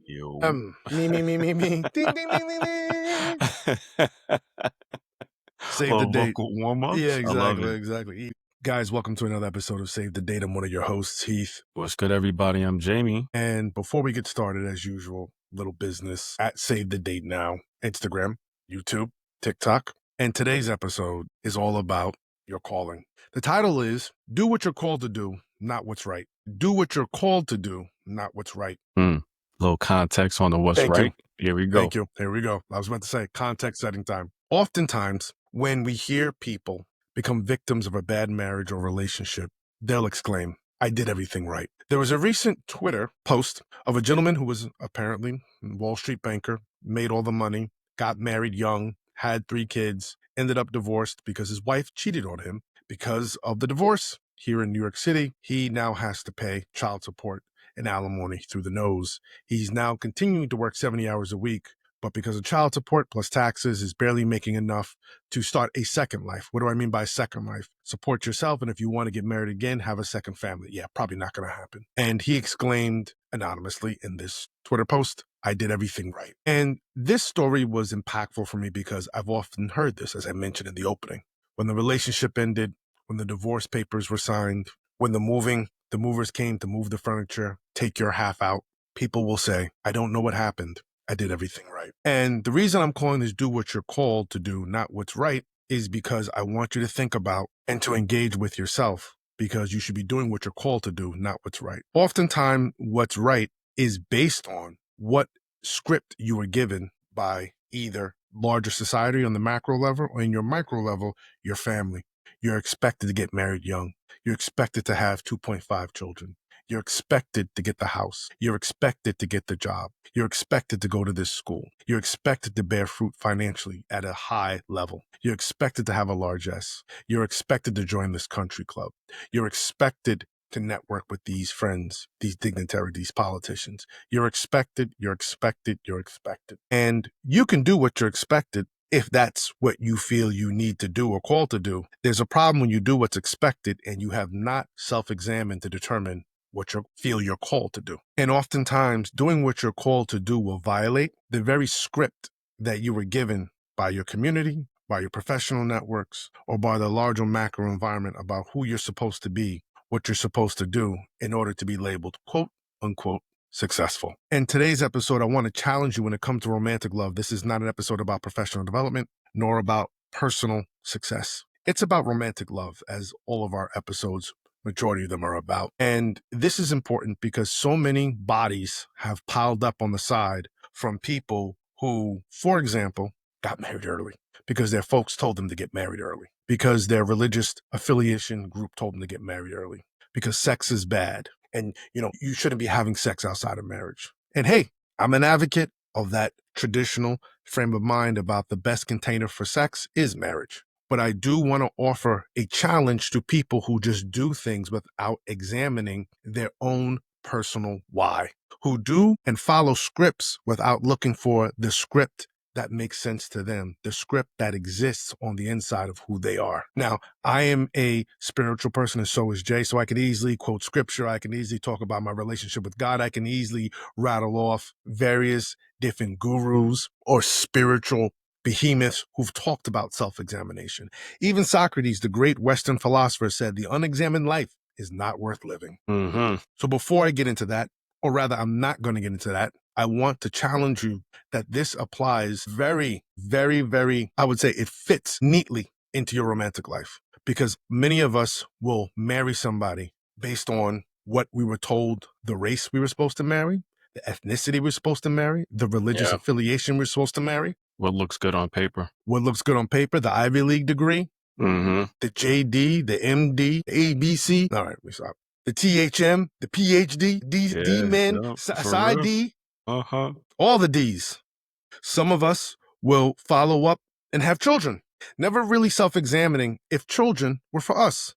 Yo. Me. Ding, ding, ding, ding, ding. Save the date. Vocal warm-ups. Yeah, I love it. exactly. Guys, welcome to another episode of Save the Date. I'm one of your hosts, Heath. What's good, everybody? I'm Jamie. And before we get started, as usual, little business at Save the Date Now, Instagram, YouTube, TikTok. And today's episode is all about your calling. The title is Do What You're Called to Do, Not What's Right. Do what you're called to do, not what's right. Little context on the what's Thank right. you. Here we go. Thank you. Here we go. I was about to say context setting time. Oftentimes, when we hear people become victims of a bad marriage or relationship, they'll exclaim, I did everything right. There was a recent Twitter post of a gentleman who was apparently a Wall Street banker, made all the money, got married young, had 3 kids, ended up divorced because his wife cheated on him. Because of the divorce here in New York City, he now has to pay child support and alimony through the nose. He's now continuing to work 70 hours a week, but because of child support plus taxes is barely making enough to start a second life. What do I mean by second life? Support yourself, and if you want to get married again, have a second family. Yeah, probably not going to happen. And he exclaimed anonymously in this Twitter post, I did everything right. And this story was impactful for me because I've often heard this, as I mentioned in the opening. When the relationship ended, when the divorce papers were signed, when the movers came to move the furniture, take your half out, people will say, I don't know what happened. I did everything right. And the reason I'm calling this Do What You're Called to Do, Not What's Right, is because I want you to think about and to engage with yourself, because you should be doing what you're called to do, not what's right. Oftentimes, what's right is based on what script you were given by either larger society on the macro level, or in your micro level, your family. You're expected to get married young. You're expected to have 2.5 children. You're expected to get the house. You're expected to get the job. You're expected to go to this school. You're expected to bear fruit financially at a high level. You're expected to have a large S. You're expected to join this country club. You're expected to network with these friends, these dignitaries, these politicians. You're expected. And you can do what you're expected if that's what you feel you need to do or called to do. There's a problem when you do what's expected and you have not self-examined to determine what you feel you're called to do. And oftentimes, doing what you're called to do will violate the very script that you were given by your community, by your professional networks, or by the larger macro environment about who you're supposed to be, what you're supposed to do in order to be labeled, quote, unquote, successful. In today's episode, I want to challenge you when it comes to romantic love. This is not an episode about professional development, nor about personal success. It's about romantic love, as all of our episodes, majority of them, are about. And this is important because so many bodies have piled up on the side from people who, for example, got married early because their folks told them to get married early, because their religious affiliation group told them to get married early, because sex is bad. And, you shouldn't be having sex outside of marriage. And hey, I'm an advocate of that traditional frame of mind about the best container for sex is marriage. But I do want to offer a challenge to people who just do things without examining their own personal why, who do and follow scripts without looking for the script that makes sense to them, the script that exists on the inside of who they are. Now, I am a spiritual person, and so is Jay, so I can easily quote scripture. I can easily talk about my relationship with God. I can easily rattle off various different gurus or spiritual behemoths who've talked about self-examination. Even Socrates, the great Western philosopher, said the unexamined life is not worth living. So before I get into that, or rather, I'm not going to get into that, I want to challenge you that this applies very, very, very, I would say it fits neatly into your romantic life, because many of us will marry somebody based on what we were told the race we were supposed to marry, the ethnicity we're supposed to marry, the religious affiliation we're supposed to marry. What looks good on paper. The Ivy League degree, the JD, the MD, the ABC. All right, we stop. The THM, the PhD, D-men, side D. All the D's. Some of us will follow up and have children, never really self-examining if children were for us,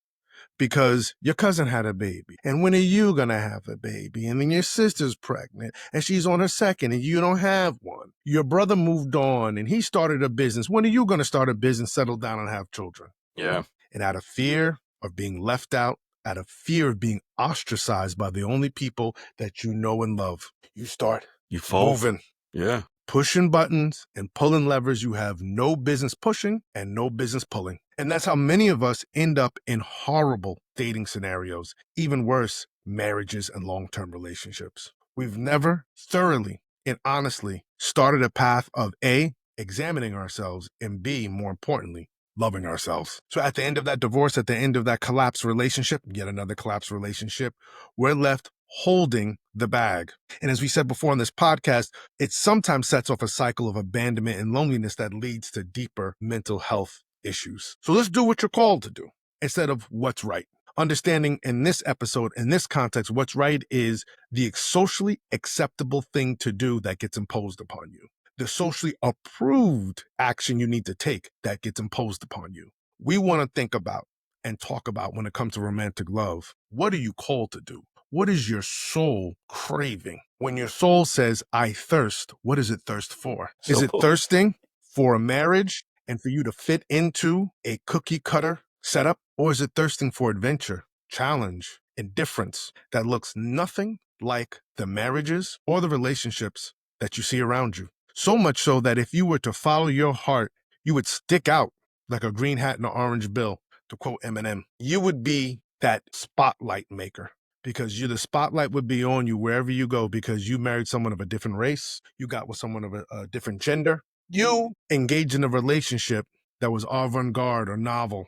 because your cousin had a baby. And when are you going to have a baby? And then your sister's pregnant and she's on her second and you don't have one. Your brother moved on and he started a business. When are you going to start a business, settle down and have children? Yeah. And out of fear of being left out, out of fear of being ostracized by the only people that you know and love, you start You fold. moving, Yeah. pushing buttons and pulling levers you have no business pushing and no business pulling. And that's how many of us end up in horrible dating scenarios, even worse, marriages and long-term relationships. We've never thoroughly and honestly started a path of A, examining ourselves, and B, more importantly, loving ourselves. So at the end of that divorce, at the end of that collapsed relationship, yet another collapsed relationship, we're left holding the bag. And as we said before on this podcast, it sometimes sets off a cycle of abandonment and loneliness that leads to deeper mental health issues. So let's do what you're called to do instead of what's right. Understanding in this episode, in this context, what's right is the socially acceptable thing to do that gets imposed upon you. The socially approved action you need to take that gets imposed upon you. We want to think about and talk about when it comes to romantic love. What are you called to do? What is your soul craving? When your soul says, I thirst, what is it thirst for? Is it thirsting for a marriage and for you to fit into a cookie cutter setup? Or is it thirsting for adventure, challenge, and difference that looks nothing like the marriages or the relationships that you see around you? So much so that if you were to follow your heart, you would stick out like a green hat and an orange bill, to quote Eminem. You would be that spotlight maker, because the spotlight would be on you wherever you go because you married someone of a different race, you got with someone of a different gender, you engaged in a relationship that was avant-garde or novel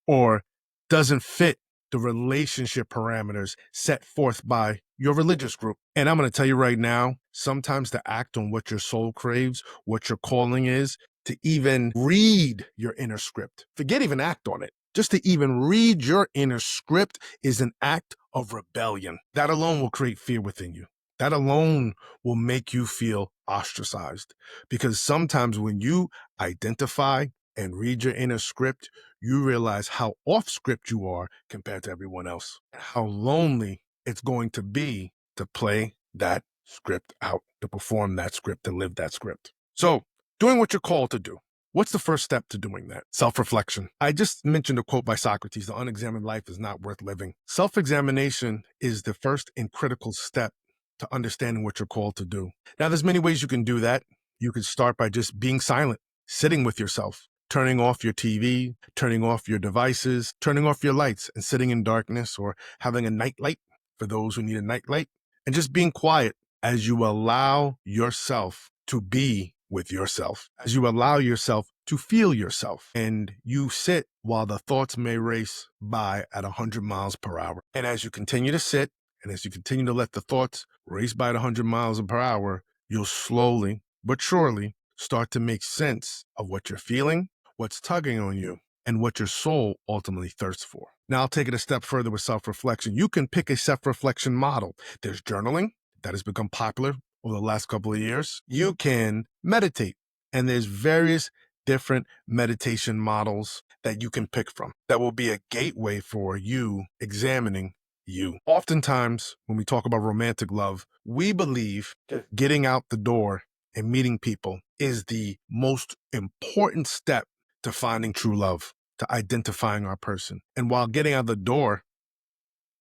or doesn't fit the relationship parameters set forth by your religious group. And I'm going to tell you right now, sometimes to act on what your soul craves, what your calling is, to even read your inner script, forget even act on it. Just to even read your inner script is an act of rebellion. That alone will create fear within you. That alone will make you feel ostracized. Because sometimes when you identify and read your inner script, you realize how off script you are compared to everyone else, and how lonely it's going to be to play that script out, to perform that script, to live that script. So, doing what you're called to do. What's the first step to doing that? Self-reflection. I just mentioned a quote by Socrates, the unexamined life is not worth living. Self-examination is the first and critical step to understanding what you're called to do. Now, there's many ways you can do that. You could start by just being silent, sitting with yourself, turning off your TV, turning off your devices, turning off your lights and sitting in darkness, or having a night light for those who need a night light, and just being quiet as you allow yourself to be with yourself, as you allow yourself to feel yourself, and you sit while the thoughts may race by at 100 miles per hour. And as you continue to sit, and as you continue to let the thoughts race by at 100 miles per hour, you'll slowly but surely start to make sense of what you're feeling, what's tugging on you, and what your soul ultimately thirsts for. Now, I'll take it a step further with self-reflection. You can pick a self-reflection model. There's journaling that has become popular over the last couple of years. You can meditate, and there's various different meditation models that you can pick from that will be a gateway for you examining you. Oftentimes, when we talk about romantic love, we believe getting out the door and meeting people is the most important step to finding true love, to identifying our person. And while getting out the door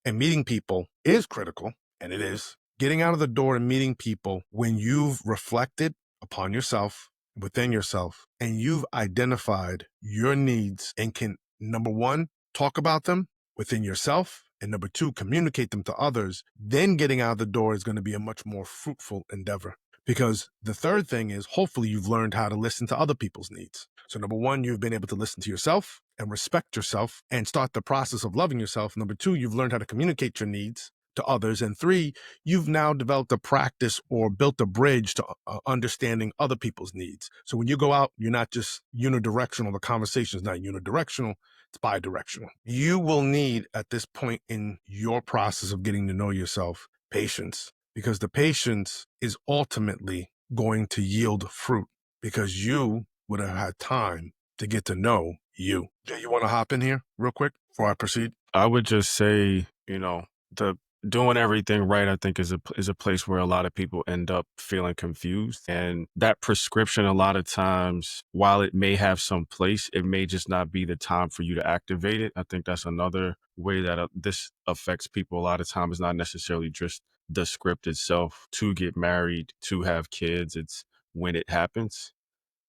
and meeting people is critical, and it is, getting out of the door and meeting people when you've reflected upon yourself, within yourself, and you've identified your needs and can, number one, talk about them within yourself, and number two, communicate them to others, then getting out of the door is going to be a much more fruitful endeavor. Because the third thing is, hopefully you've learned how to listen to other people's needs. So number one, you've been able to listen to yourself and respect yourself and start the process of loving yourself. Number two, you've learned how to communicate your needs to others. And three, you've now developed a practice or built a bridge to understanding other people's needs. So when you go out, you're not just unidirectional. The conversation is not unidirectional, it's bidirectional. You will need, at this point in your process of getting to know yourself, patience, because the patience is ultimately going to yield fruit because you would have had time to get to know you. Jay, you want to hop in here real quick before I proceed? I would just say, the doing everything right, I think is a place where a lot of people end up feeling confused. And that prescription, a lot of times, while it may have some place, it may just not be the time for you to activate it. I think that's another way that this affects people a lot of times, not necessarily just the script itself to get married, to have kids. It's when it happens.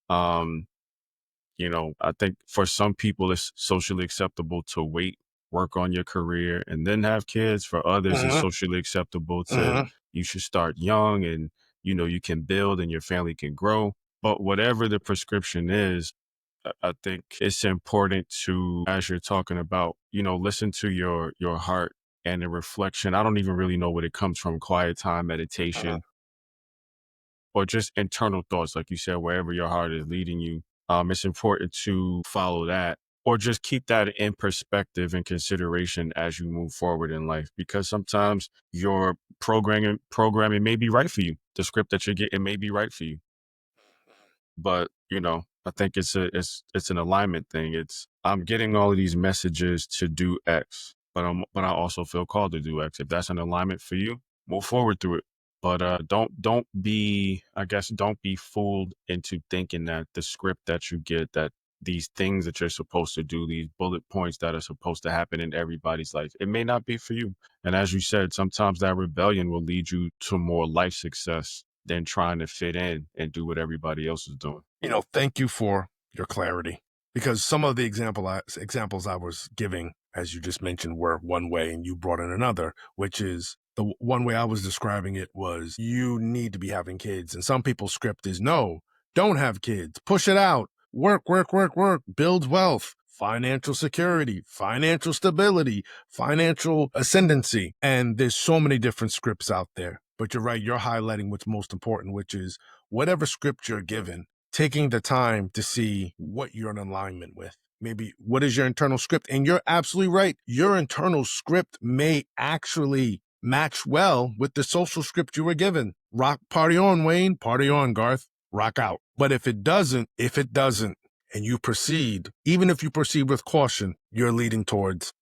Um, I think for some people it's socially acceptable to wait, work on your career, and then have kids. For others, it's Mhm, socially acceptable to mhm. you should start young and you can build and your family can grow. But whatever the prescription is, I think it's important to, as you're talking about, listen to your heart and the reflection. I don't even really know what it comes from, quiet time, Uh-huh. meditation, or just internal thoughts, like you said, wherever your heart is leading you. It's important to follow that or just keep that in perspective and consideration as you move forward in life, because sometimes your programming may be right for you. The script that you're getting may be right for you. But, I think it's an alignment thing. It's I'm getting all of these messages to do X, but I also feel called to do X. If that's an alignment for you, move forward through it. But don't be fooled into thinking that the script that you get, that these things that you're supposed to do, these bullet points that are supposed to happen in everybody's life, it may not be for you. And as you said, sometimes that rebellion will lead you to more life success than trying to fit in and do what everybody else is doing. Thank you for your clarity, because some of the examples I was giving, as you just mentioned, were one way and you brought in another, which is one way I was describing it was you need to be having kids. And some people's script is no, don't have kids, push it out, work, work, work, work, build wealth, financial security, financial stability, financial ascendancy. And there's so many different scripts out there. But you're right, you're highlighting what's most important, which is whatever script you're given, taking the time to see what you're in alignment with. Maybe what is your internal script? And you're absolutely right. Your internal script may actually match well with the social script you were given. Rock, party on, Wayne, party on, Garth, rock out. But if it doesn't, and you proceed, even if you proceed with caution, you're leading towards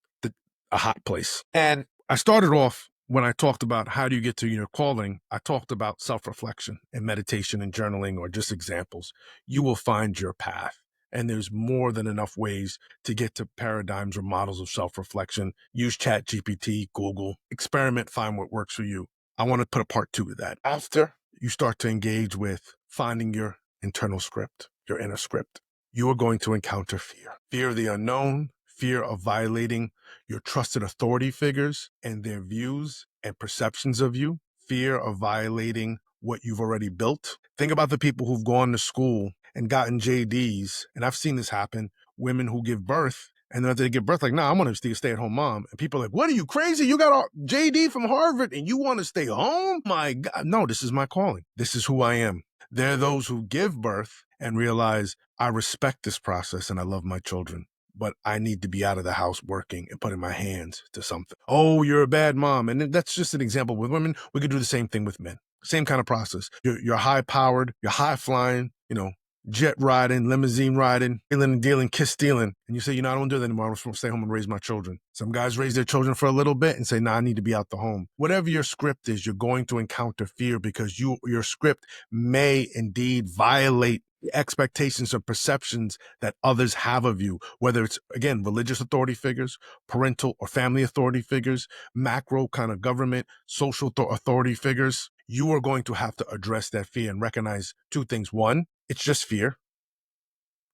a hot place. And I started off when I talked about how do you get to your calling, I talked about self-reflection and meditation and journaling, or just examples. You will find your path. And there's more than enough ways to get to paradigms or models of self-reflection. Use Chat GPT, Google, experiment, find what works for you. I want to put a part two of that. After you start to engage with finding your internal script, your inner script, you are going to encounter fear. Fear of the unknown, fear of violating your trusted authority figures and their views and perceptions of you, fear of violating what you've already built. Think about the people who've gone to school and gotten JDs, and I've seen this happen, women who give birth, and then after they give birth, like, nah, I'm gonna be a stay-at-home mom. And people are like, what are you, crazy? You got a JD from Harvard and you want to stay home? My God, no, this is my calling. This is who I am. There are those who give birth and realize, I respect this process and I love my children, but I need to be out of the house working and putting my hands to something. Oh, you're a bad mom. And that's just an example with women. We could do the same thing with men. Same kind of process. You're high powered, you're high flying, jet riding, limousine riding, dealing and dealing, kiss stealing. And you say, I don't want to do that anymore. I'm just going to stay home and raise my children. Some guys raise their children for a little bit and say, nah, I need to be out the home. Whatever your script is, you're going to encounter fear because your script may indeed violate the expectations or perceptions that others have of you, whether it's, again, religious authority figures, parental or family authority figures, macro kind of government, social authority figures. You are going to have to address that fear and recognize two things. One, it's just fear.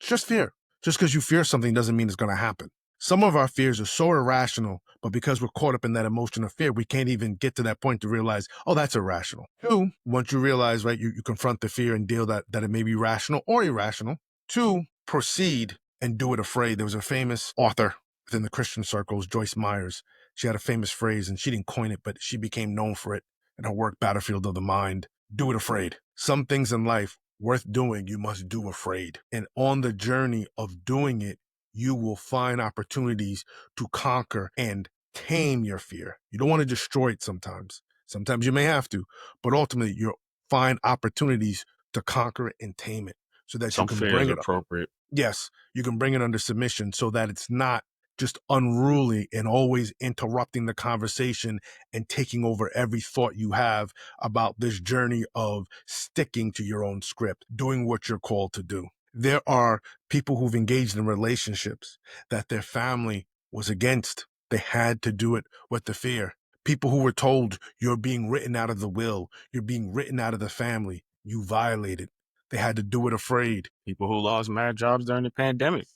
It's just fear. Just because you fear something doesn't mean it's going to happen. Some of our fears are so irrational, but because we're caught up in that emotion of fear, we can't even get to that point to realize, oh, that's irrational. Two, once you realize, right, you confront the fear and deal that it may be rational or irrational. Two, proceed and do it afraid. There was a famous author within the Christian circles, Joyce Myers. She had a famous phrase, and she didn't coin it, but she became known for it in her work, Battlefield of the Mind. Do it afraid. Some things in life worth doing, you must do afraid. And on the journey of doing it, you will find opportunities to conquer and tame your fear. You don't want to destroy it sometimes. Sometimes you may have to, but ultimately you'll find opportunities to conquer it and tame it so that you Some can fear is bring it up. appropriate. Yes, you can bring it under submission so that it's not just unruly and always interrupting the conversation and taking over every thought you have about this journey of sticking to your own script, doing what you're called to do. There are people who've engaged in relationships that their family was against. They had to do it with the fear. People who were told you're being written out of the will, you're being written out of the family, you violated. They had to do it afraid. People who lost mad jobs during the pandemic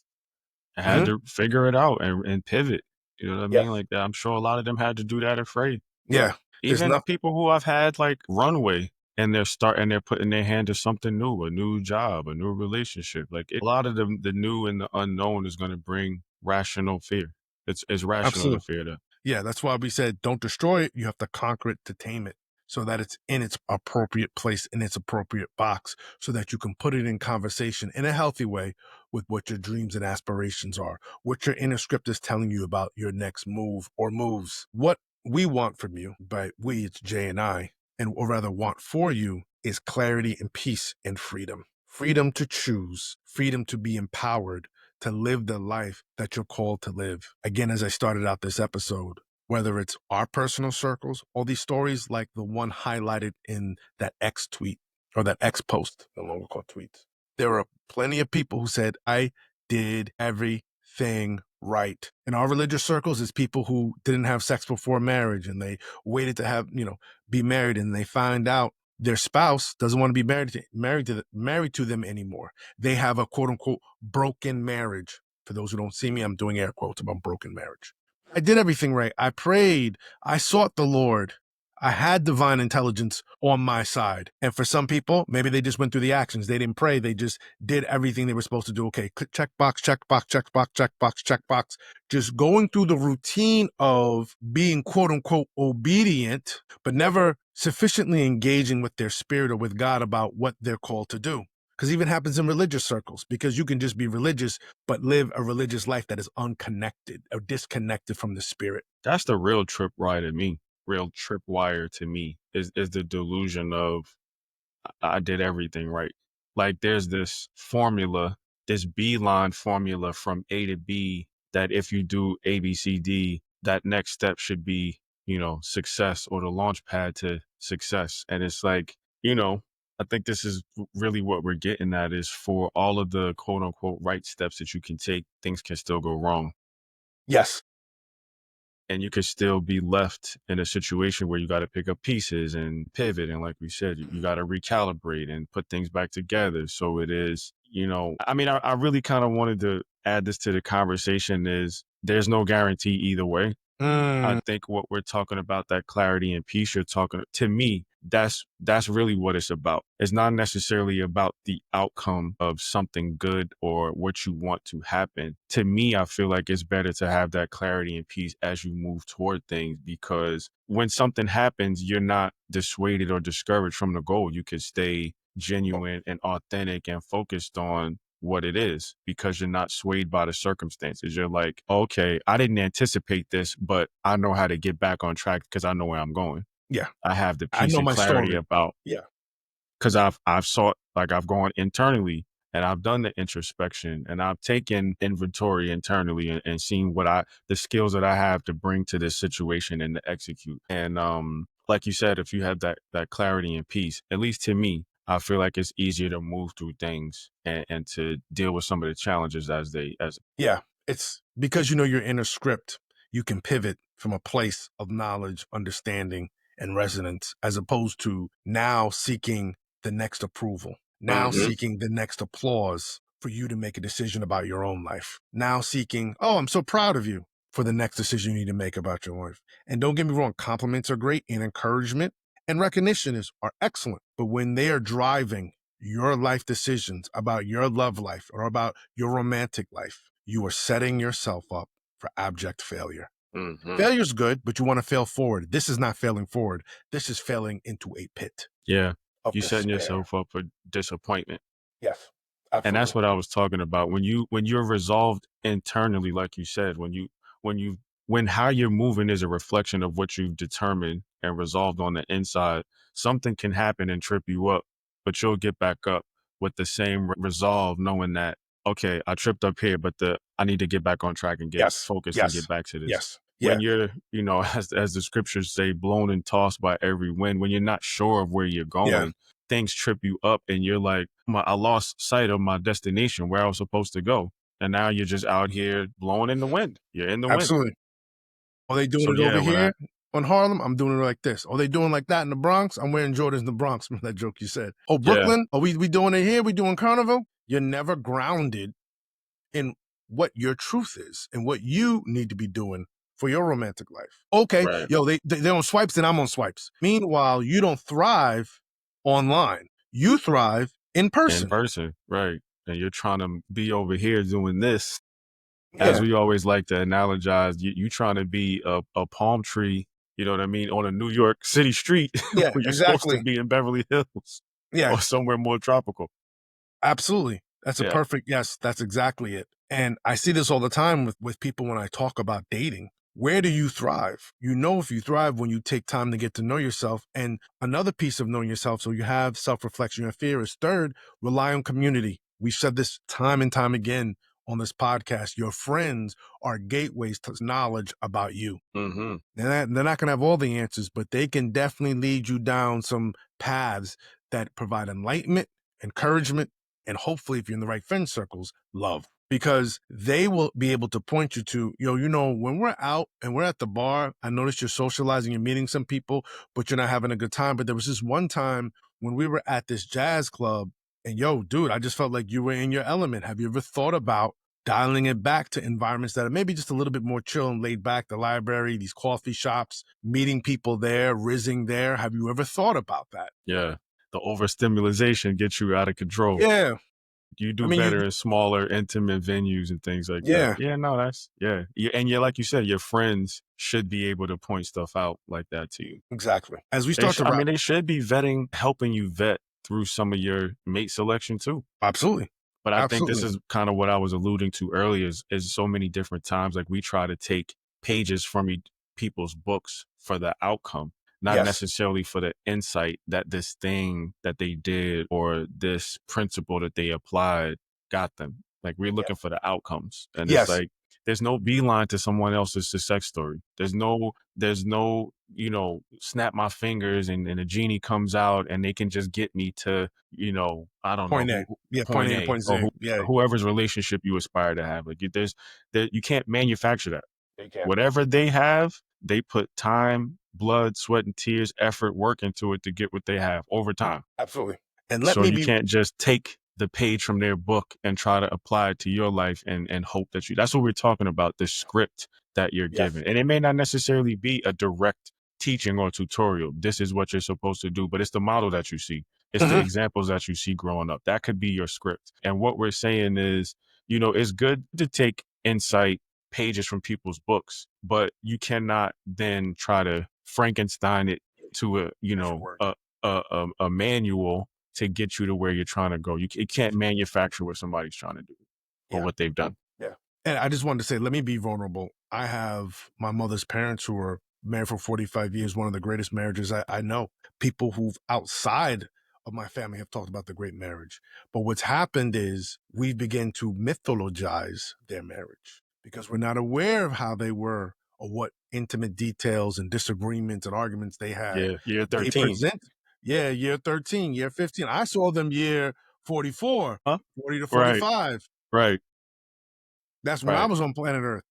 had Mhm. to figure it out and pivot. You know what I mean? Yes. Like, I'm sure a lot of them had to do that afraid. Yeah. There's Even nothing. people who have had like runway and they're putting their hand to something new, a new job, a new relationship. Like a lot of the new and the unknown is going to bring rational fear. It's rational to Absolutely. fear that. Yeah, that's why we said don't destroy it. You have to conquer it to tame it so that it's in its appropriate place, in its appropriate box, so that you can put it in conversation in a healthy way with what your dreams and aspirations are, what your inner script is telling you about your next move or moves. What we want from you, by we, it's Jay and I, and or rather want for you, is clarity and peace and freedom. Freedom to choose, freedom to be empowered, to live the life that you're called to live. Again, as I started out this episode, whether it's our personal circles or these stories like the one highlighted in that X tweet or that X post, no longer called tweets, there are plenty of people who said, I did everything right. In our religious circles, it's people who didn't have sex before marriage and they waited to have, be married, and they find out their spouse doesn't want to be married to them anymore. They have a quote unquote broken marriage. For those who don't see me, I'm doing air quotes about broken marriage. I did everything right. I prayed. I sought the Lord. I had divine intelligence on my side. And for some people, maybe they just went through the actions. They didn't pray. They just did everything they were supposed to do. Okay, check box, check box, check box, check box, check box. Just going through the routine of being quote unquote obedient, but never sufficiently engaging with their spirit or with God about what they're called to do. Because it even happens in religious circles, because you can just be religious, but live a religious life that is unconnected or disconnected from the spirit. That's the real tripwire to me. Real tripwire to me is the delusion of I did everything right. Like there's this formula, this beeline formula from A to B that if you do A, B, C, D, that next step should be, success or the launch pad to success. And it's like, I think this is really what we're getting at is for all of the quote unquote right steps that you can take, things can still go wrong. Yes. And you could still be left in a situation where you got to pick up pieces and pivot. And like we said, you got to recalibrate and put things back together. So it is, I mean, I really kind of wanted to add this to the conversation is there's no guarantee either way. I Mm, think what we're talking about, that clarity and peace you're talking to me, that's really what it's about. It's not necessarily about the outcome of something good or what you want to happen. To me, I feel like it's better to have that clarity and peace as you move toward things because when something happens, you're not dissuaded or discouraged from the goal. You can stay genuine and authentic and focused on what it is because you're not swayed by the circumstances. You're like, okay, I didn't anticipate this, but I know how to get back on track because I know where I'm going. yeah. I have the I peace know and my clarity story. about Yeah. because I've sought like I've gone internally and I've done the introspection and I've taken inventory internally and seen the skills that I have to bring to this situation and to execute. And like you said, if you have that clarity and peace, at least to me, I feel like it's easier to move through things and to deal with some of the challenges as Yeah. It's because you know your inner script, you can pivot from a place of knowledge, understanding, and resonance, as opposed to now seeking the next approval, now Mhm. seeking the next applause for you to make a decision about your own life, now seeking, oh, I'm so proud of you for the next decision you need to make about your life. And don't get me wrong, compliments are great and encouragement and recognition are excellent. But when they are driving your life decisions about your love life or about your romantic life, you are setting yourself up for abject failure. Mhm. Failure's good, but you want to fail forward. This is not failing forward. This is failing into a pit Yeah. of You setting despair. yourself up for disappointment. Yes, And that's absolutely. what I was talking about. When you're resolved internally, like you said, when you when how you're moving is a reflection of what you've determined and resolved on the inside, something can happen and trip you up, but you'll get back up with the same resolve, knowing that, okay, I tripped up here, but I need to get back on track and get Yes, focused and get yes, back to this. yes, When yeah, you're, as the scriptures say, blown and tossed by every wind, when you're not sure of where you're yeah, going, things trip you up and you're like, I lost sight of my destination, where I was supposed to go. And now you're just out here blowing in the wind. You're in the wind. absolutely. Are they doing So it yeah, over here? on Harlem, I'm doing it like this. Oh, they doing like that in the Bronx? I'm wearing Jordans in the Bronx. Remember that joke you said? Oh, Yeah. Brooklyn? Are we doing it here? We doing Carnival? You're never grounded in what your truth is and what you need to be doing for your romantic life. Okay, Right. yo, they're on swipes and I'm on swipes. Meanwhile, you don't thrive online. You thrive in In person. person. Right. And you're trying to be over here doing this. As Yeah, we always like to analogize, you trying to be a palm tree, you know what I mean, on a New York City street yeah, when you're supposed to exactly. be in Beverly Hills Yeah, or somewhere more tropical. absolutely. That's a Yeah. perfect yes, that's exactly it. And I see this all the time with people when I talk about dating. Where do you thrive? You know if you thrive when you take time to get to know yourself. And another piece of knowing yourself, so you have self-reflection and fear, is third, rely on community. We've said this time and time again on this podcast. Your friends are gateways to knowledge about you. Mhm. They're not going to have all the answers, but they can definitely lead you down some paths that provide enlightenment, encouragement, and hopefully, if you're in the right friend circles, love. Because they will be able to point you to, when we're out and we're at the bar, I noticed you're socializing, you're meeting some people, but you're not having a good time. But there was this one time when we were at this jazz club, and dude, I just felt like you were in your element. Have you ever thought about dialing it back to environments that are maybe just a little bit more chill and laid back, the library, these coffee shops, meeting people there, rizzing there? Have you ever thought about that? Yeah. The overstimulation gets you out of control. Yeah. You I do mean, better in smaller, intimate venues and things like that. yeah, Yeah, no, that's yeah. And yeah, like you said, your friends should be able to point stuff out like that to you. exactly. As we start to I wrap, mean, they should be helping you vet through some of your mate selection too. absolutely. But I think this Absolutely. is kind of what I was alluding to earlier is so many different times, like we try to take pages from people's books for the outcome, not Yes. necessarily for the insight that this thing that they did or this principle that they applied got them. Like we're Yeah. looking for the outcomes. And it's Yes. like, there's no beeline to someone else's success story. There's no, snap my fingers and a genie comes out and they can just get me to, I don't know Point A. who Yeah. Point point A to A point or Z. Yeah. whoever's relationship you aspire to have. Like you can't manufacture that. They can. Whatever they have, they put time, blood, sweat, and tears, effort, work into it to get what they have over time. Absolutely. And let So me you be can't just take the page from their book and try to apply it to your life and hope that that's what we're talking about, the script that you're yes. given. And it may not necessarily be a direct teaching or tutorial. This is what you're supposed to do, but it's the model that you see. It's the Mhm. examples that you see growing up. That could be your script. And what we're saying is, it's good to take insight pages from people's books, but you cannot then try to Frankenstein it to Different word. a manual to get you to where you're trying to go. It can't manufacture what somebody's trying to do or Yeah. what they've done. Yeah. And I just wanted to say, let me be vulnerable. I have my mother's parents who were married for 45 years, one of the greatest marriages I know. People who've outside of my family have talked about the great marriage. But what's happened is we begin to mythologize their marriage because we're not aware of how they were or what intimate details and disagreements and arguments they had. Yeah, year They 13. present, yeah, year 13, year 15. I saw them year 44, Huh? 40 to Right, 45. right, That's when I right. was on planet Earth.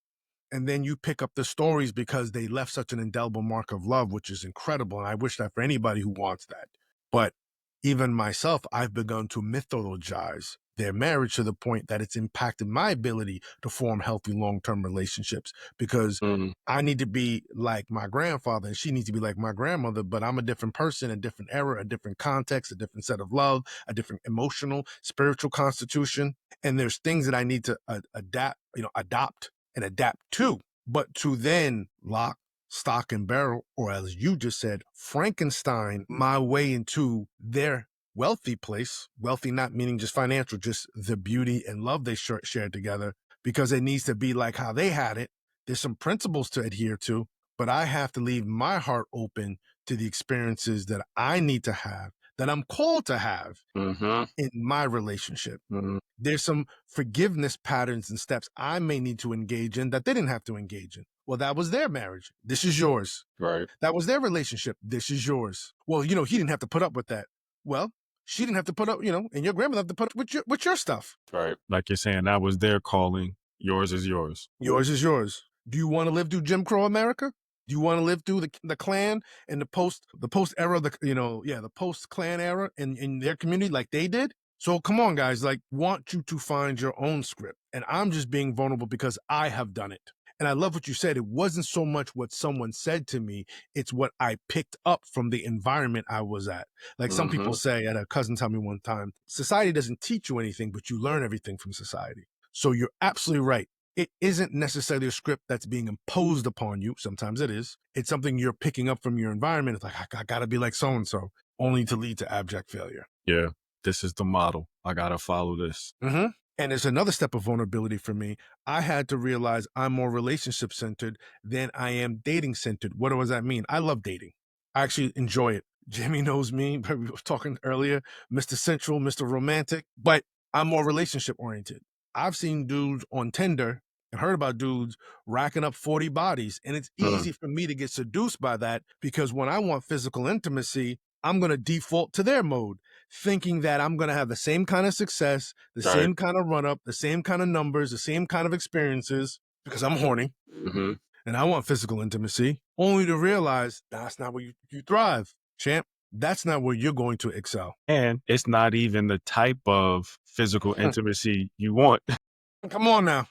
And then you pick up the stories because they left such an indelible mark of love, which is incredible. And I wish that for anybody who wants that. But even myself, I've begun to mythologize their marriage to the point that it's impacted my ability to form healthy long-term relationships because Mm, I need to be like my grandfather and she needs to be like my grandmother, but I'm a different person, a different era, a different context, a different set of love, a different emotional, spiritual constitution. And there's things that I need to adopt and adapt to, but to then lock, stock, and barrel, or as you just said, Frankenstein my way into their wealthy place. Wealthy, not meaning just financial, just the beauty and love they shared together, because it needs to be like how they had it. There's some principles to adhere to, but I have to leave my heart open to the experiences that I need to have, that I'm called to have mm-hmm, in my relationship. mm-hmm. There's some forgiveness patterns and steps I may need to engage in that they didn't have to engage in. Well, that was their marriage. This is yours. Right, That was their relationship. This is yours. Well, he didn't have to put up with that. Well, she didn't have to put up, and your grandmother have to put up with your stuff. right. Like you're saying, that was their calling. Yours is yours. Yours is yours. Do you want to live through Jim Crow America? Do you want to live through the Klan and the post era, the post Klan era in their community like they did? So come on, guys, like want you to find your own script. And I'm just being vulnerable because I have done it. And I love what you said. It wasn't so much what someone said to me, it's what I picked up from the environment I was at. Like some people Mm-hmm. say, at a cousin told me one time, society doesn't teach you anything, but you learn everything from society. So you're absolutely right. It isn't necessarily a script that's being imposed upon you. Sometimes it is. It's something you're picking up from your environment. It's like, I got to be like so and so, only to lead to abject failure. Yeah. This is the model. I gotta follow this. Mm-hmm. And it's another step of vulnerability for me. I had to realize I'm more relationship centered than I am dating centered. What does that mean? I love dating. I actually enjoy it. Jamie knows me. We were talking earlier, Mr. Central, Mr. Romantic, but I'm more relationship oriented. I've seen dudes on Tinder and heard about dudes racking up 40 bodies. And it's Mm. easy for me to get seduced by that because when I want physical intimacy, I'm going to default to their mode, thinking that I'm going to have the same kind of success, the Right. same kind of run up, the same kind of numbers, the same kind of experiences because I'm horny Mm-hmm. and I want physical intimacy, only to realize that's not where you thrive, champ. That's not where you're going to excel. And it's not even the type of physical intimacy you want. Come on now.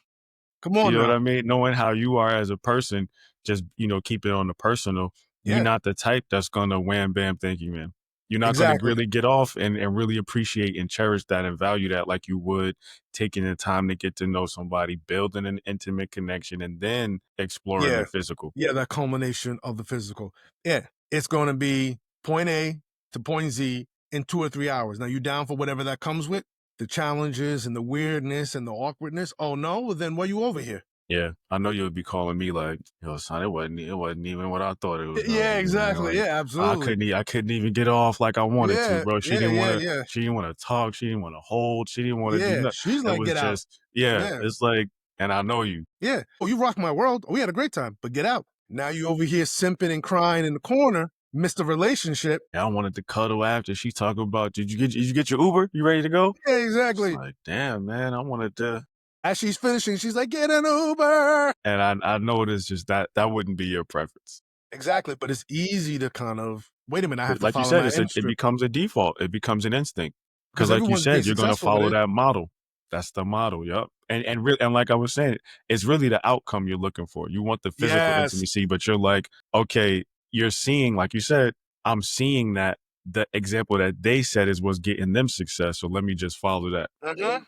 Come You on know what now. I mean? Knowing how you are as a person, just, keep it on the personal. You're Yeah, not the type that's gonna wham bam, thank you, man. You're not gonna exactly. really get off and really appreciate and cherish that and value that like you would taking the time to get to know somebody, building an intimate connection, and then exploring the Yeah. physical. Yeah, that culmination of the physical. Yeah, it's going to be point A to point Z in 2 or 3 hours. Now, you down for whatever that comes with? The challenges and the weirdness and the awkwardness? Oh, no? Well, then why you over here? Yeah. I know you'll be calling me like, yo, son, it wasn't even what I thought it was gonna Yeah, be, man. exactly. Like Yeah, absolutely. I couldn't even get off like I wanted to, Yeah, bro. yeah, yeah, yeah. She didn't want to talk, she didn't want to hold, she didn't want to do Yeah, nothing. she's It like, was get out. just, yeah, Yeah, it's like, and I know you. yeah. Oh, you rocked my world. Oh, we had a great time, but get out. Now you over here simping and crying in the corner, Mr. Relationship. I wanted to cuddle after she talked about, did you get your Uber? You ready to go? Yeah, It's exactly. like, damn, man, I wanted to. As she's finishing, she's like, get an Uber. And I know it's just that wouldn't be your preference. Exactly, but it's easy to kind of, wait a minute, I have But to like you follow said, my it script becomes a default. It becomes an instinct. Because because like you everyone's being said, you're gonna successful with follow it. that model. That's the model, yep. And like I was saying, it's really the outcome you're looking for. You want the physical Yes. intimacy, but you're like, okay, you're seeing, like you said, I'm seeing that the example that they said is what's getting them success. So let me just follow that. Mhm.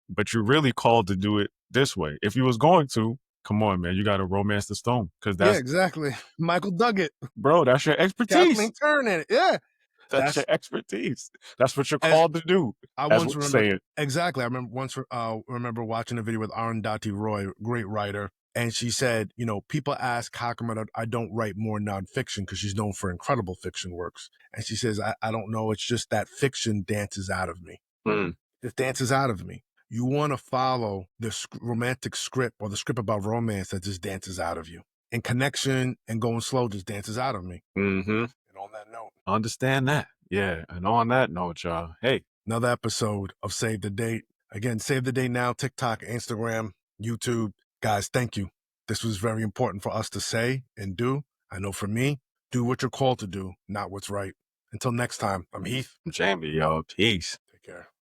But you're really called to do it this way. If you was going to, come on, man, you gotta romance the stone. Cause Yeah, that's exactly. Michael Duggett, bro, that's your expertise. Kathleen Turner in it. Yeah. That's your That's expertise. That's what you're as called to do, I as once we're remember saying. exactly. I remember once remember watching a video with Arundhati Roy, great writer, and she said, people ask how come I don't write more nonfiction because she's known for incredible fiction works, and she says I don't know, it's just that fiction dances out of me. Mm, It dances out of me. You want to follow the romantic script or the script about romance that just dances out of you, and connection and going slow just dances out of me. mm-hmm. And on that note, Understand that. Yeah. And on that note, y'all, hey, another episode of Save the Date. Again, Save the Date now, TikTok, Instagram, YouTube. Guys, thank you. This was very important for us to say and do. I know for me, do what you're called to do, not what's right. Until next time, I'm Heath. Jamie, y'all, peace. Take care.